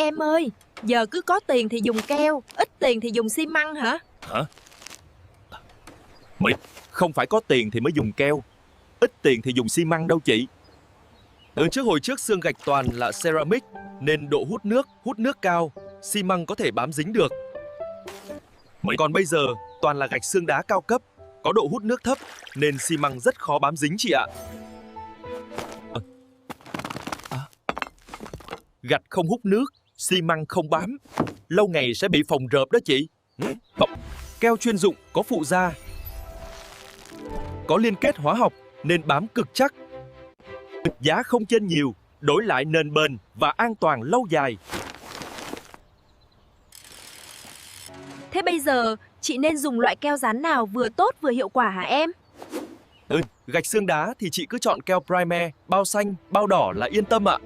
em ơi, giờ cứ có tiền thì dùng keo, ít tiền thì dùng xi măng hả? Hả? Không phải có tiền thì mới dùng keo, ít tiền thì dùng xi măng đâu chị. Hồi trước xương gạch toàn là ceramic nên độ hút nước cao, xi măng có thể bám dính được. Còn bây giờ toàn là gạch xương đá cao cấp, có độ hút nước thấp nên xi măng rất khó bám dính chị ạ. Gạch không hút nước, xi măng không bám, lâu ngày sẽ bị phồng rợp đó chị. Keo chuyên dụng có phụ gia, có liên kết hóa học nên bám cực chắc. Giá không chênh nhiều, đổi lại nền bền và an toàn lâu dài. Thế bây giờ chị nên dùng loại keo dán nào vừa tốt vừa hiệu quả hả em? Gạch xương đá thì chị cứ chọn keo primer, bao xanh, bao đỏ là yên tâm ạ.